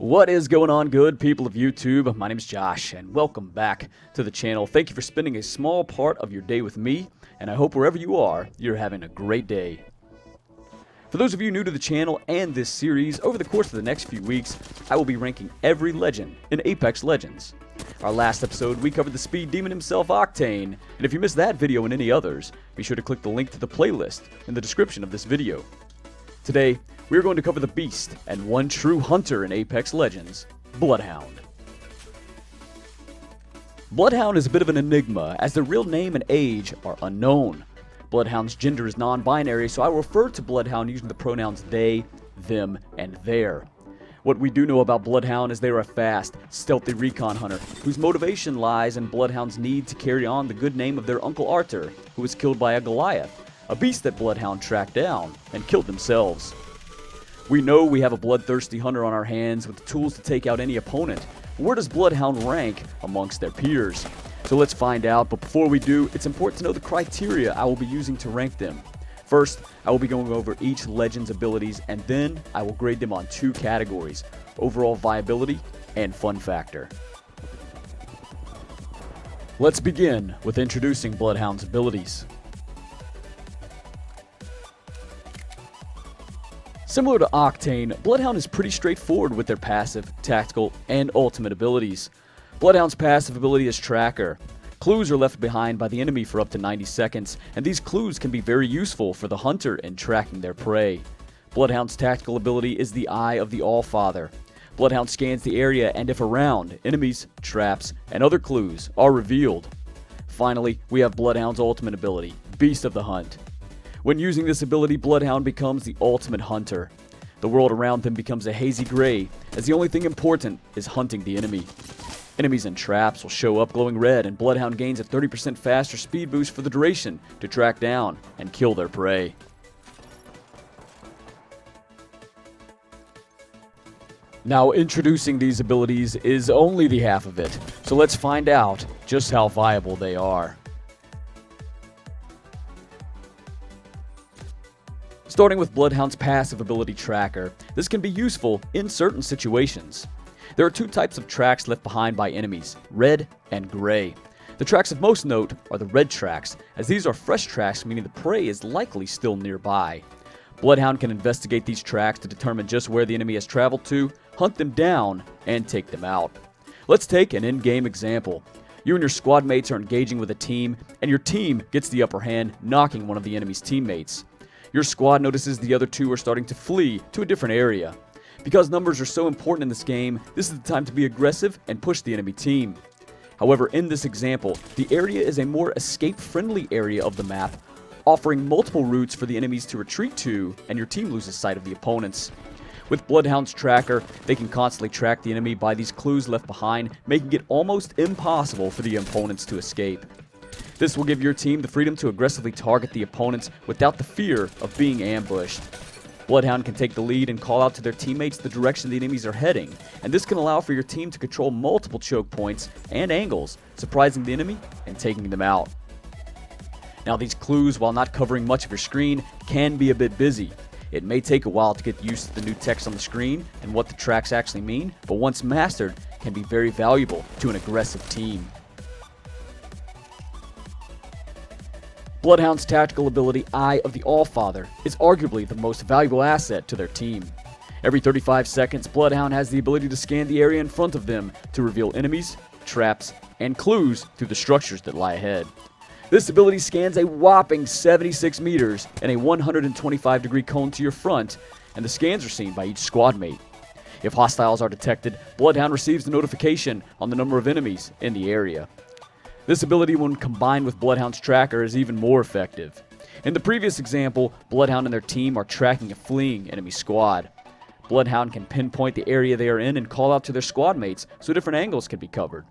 What is going on, good people of YouTube? My name is Josh, and welcome back to the channel. Thank you for spending a small part of your day with me, and I hope wherever you are, you're having a great day. For those of you new to the channel and this series, over the course of the next few weeks, I will be ranking every legend in Apex Legends. Our last episode, we covered the speed demon himself, Octane, and if you missed that video and any others, be sure to click the link to the playlist in the description of this video. Today, we are going to cover the beast and one true hunter in Apex Legends, Bloodhound. Bloodhound is a bit of an enigma, as their real name and age are unknown. Bloodhound's gender is non-binary, so I will refer to Bloodhound using the pronouns they, them, and their. What we do know about Bloodhound is they are a fast, stealthy recon hunter, whose motivation lies in Bloodhound's need to carry on the good name of their Uncle Arthur, who was killed by a Goliath, a beast that Bloodhound tracked down and killed themselves. We know we have a bloodthirsty hunter on our hands with the tools to take out any opponent. Where does Bloodhound rank amongst their peers? So let's find out, but before we do, it's important to know the criteria I will be using to rank them. First, I will be going over each legend's abilities, and then I will grade them on two categories: overall viability and fun factor. Let's begin with introducing Bloodhound's abilities. Similar to Octane, Bloodhound is pretty straightforward with their passive, tactical, and ultimate abilities. Bloodhound's passive ability is Tracker. Clues are left behind by the enemy for up to 90 seconds, and these clues can be very useful for the hunter in tracking their prey. Bloodhound's tactical ability is the Eye of the Allfather. Bloodhound scans the area, and if around, enemies, traps, and other clues are revealed. Finally, we have Bloodhound's ultimate ability, Beast of the Hunt. When using this ability, Bloodhound becomes the ultimate hunter. The world around them becomes a hazy gray, as the only thing important is hunting the enemy. Enemies and traps will show up glowing red, and Bloodhound gains a 30% faster speed boost for the duration to track down and kill their prey. Now, introducing these abilities is only the half of it, so let's find out just how viable they are. Starting with Bloodhound's passive ability Tracker, this can be useful in certain situations. There are two types of tracks left behind by enemies, red and gray. The tracks of most note are the red tracks, as these are fresh tracks, meaning the prey is likely still nearby. Bloodhound can investigate these tracks to determine just where the enemy has traveled to, hunt them down, and take them out. Let's take an in-game example. You and your squad mates are engaging with a team, and your team gets the upper hand, knocking one of the enemy's teammates. Your squad notices the other two are starting to flee to a different area. Because numbers are so important in this game, this is the time to be aggressive and push the enemy team. However, in this example, the area is a more escape-friendly area of the map, offering multiple routes for the enemies to retreat to, and your team loses sight of the opponents. With Bloodhound's Tracker, they can constantly track the enemy by these clues left behind, making it almost impossible for the opponents to escape. This will give your team the freedom to aggressively target the opponents without the fear of being ambushed. Bloodhound can take the lead and call out to their teammates the direction the enemies are heading, and this can allow for your team to control multiple choke points and angles, surprising the enemy and taking them out. Now, these clues, while not covering much of your screen, can be a bit busy. It may take a while to get used to the new text on the screen and what the tracks actually mean, but once mastered, can be very valuable to an aggressive team. Bloodhound's tactical ability, Eye of the Allfather, is arguably the most valuable asset to their team. Every 35 seconds, Bloodhound has the ability to scan the area in front of them to reveal enemies, traps, and clues through the structures that lie ahead. This ability scans a whopping 76 meters in a 125-degree cone to your front, and the scans are seen by each squad mate. If hostiles are detected, Bloodhound receives the notification on the number of enemies in the area. This ability, when combined with Bloodhound's Tracker, is even more effective. In the previous example, Bloodhound and their team are tracking a fleeing enemy squad. Bloodhound can pinpoint the area they are in and call out to their squad mates so different angles can be covered.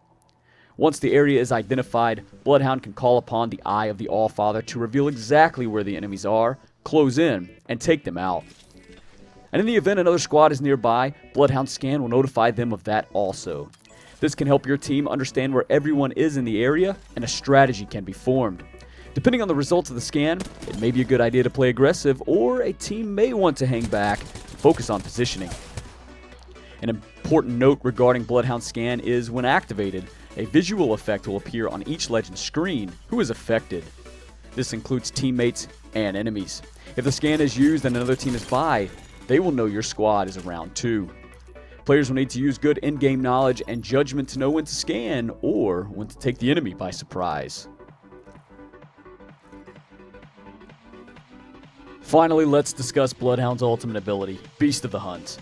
Once the area is identified, Bloodhound can call upon the Eye of the Allfather to reveal exactly where the enemies are, close in, and take them out. And in the event another squad is nearby, Bloodhound's scan will notify them of that also. This can help your team understand where everyone is in the area, and a strategy can be formed. Depending on the results of the scan, it may be a good idea to play aggressive, or a team may want to hang back and focus on positioning. An important note regarding Bloodhound Scan is when activated, a visual effect will appear on each legend's screen who is affected. This includes teammates and enemies. If the scan is used and another team is by, they will know your squad is around too. Players will need to use good in-game knowledge and judgment to know when to scan or when to take the enemy by surprise. Finally, let's discuss Bloodhound's ultimate ability, Beast of the Hunt.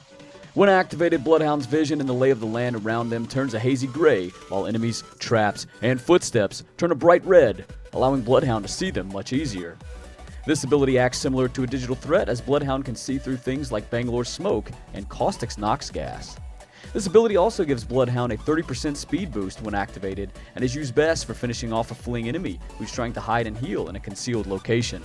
When activated, Bloodhound's vision and the lay of the land around them turns a hazy gray, while enemies, traps, and footsteps turn a bright red, allowing Bloodhound to see them much easier. This ability acts similar to a digital threat, as Bloodhound can see through things like Bangalore's smoke and Caustic's Nox gas. This ability also gives Bloodhound a 30% speed boost when activated, and is used best for finishing off a fleeing enemy who's trying to hide and heal in a concealed location.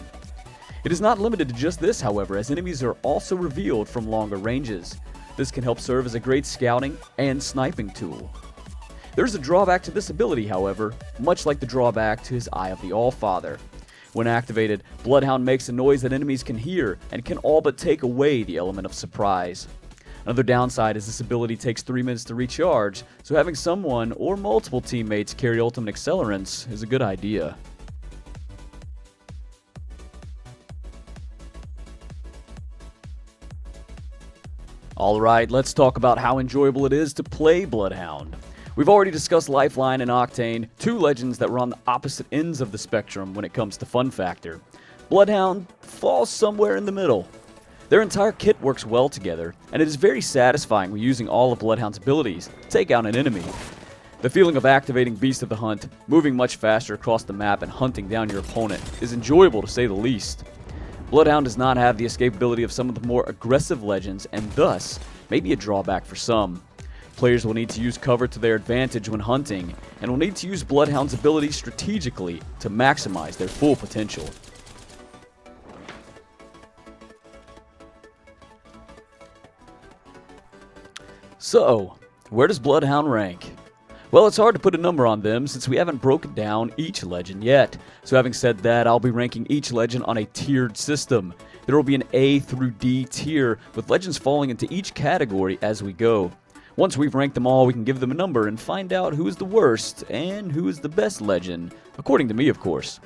It is not limited to just this, however, as enemies are also revealed from longer ranges. This can help serve as a great scouting and sniping tool. There is a drawback to this ability, however, much like the drawback to his Eye of the Allfather. When activated, Bloodhound makes a noise that enemies can hear and can all but take away the element of surprise. Another downside is this ability takes 3 minutes to recharge, so having someone or multiple teammates carry ultimate accelerants is a good idea. Alright, let's talk about how enjoyable it is to play Bloodhound. We've already discussed Lifeline and Octane, two legends that were on the opposite ends of the spectrum when it comes to fun factor. Bloodhound falls somewhere in the middle. Their entire kit works well together, and it is very satisfying when using all of Bloodhound's abilities to take out an enemy. The feeling of activating Beast of the Hunt, moving much faster across the map and hunting down your opponent is enjoyable to say the least. Bloodhound does not have the escapability of some of the more aggressive legends, and thus may be a drawback for some. Players will need to use cover to their advantage when hunting, and will need to use Bloodhound's abilities strategically to maximize their full potential. So, where does Bloodhound rank? Well, it's hard to put a number on them since we haven't broken down each legend yet. So having said that, I'll be ranking each legend on a tiered system. There will be an A through D tier, with legends falling into each category as we go. Once we've ranked them all, we can give them a number and find out who is the worst and who is the best legend, according to me, of course.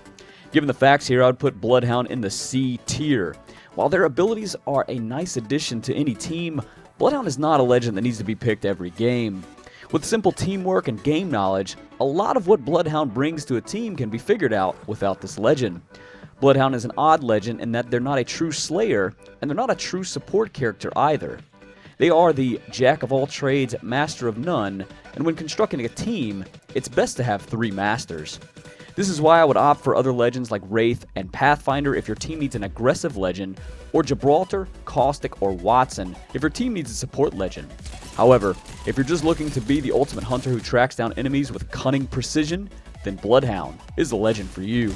Given the facts here, I would put Bloodhound in the C tier. While their abilities are a nice addition to any team, Bloodhound is not a legend that needs to be picked every game. With simple teamwork and game knowledge, a lot of what Bloodhound brings to a team can be figured out without this legend. Bloodhound is an odd legend in that they're not a true slayer, and they're not a true support character either. They are the jack-of-all-trades, master of none, and when constructing a team, it's best to have 3 masters. This is why I would opt for other legends like Wraith and Pathfinder if your team needs an aggressive legend, or Gibraltar, Caustic, or Watson if your team needs a support legend. However, if you're just looking to be the ultimate hunter who tracks down enemies with cunning precision, then Bloodhound is the legend for you.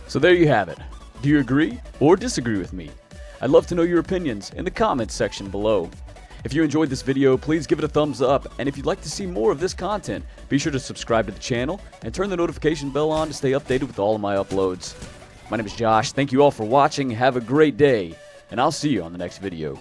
So there you have it. Do you agree or disagree with me? I'd love to know your opinions in the comments section below. If you enjoyed this video, please give it a thumbs up, and if you'd like to see more of this content, be sure to subscribe to the channel and turn the notification bell on to stay updated with all of my uploads. My name is Josh, thank you all for watching, have a great day, and I'll see you on the next video.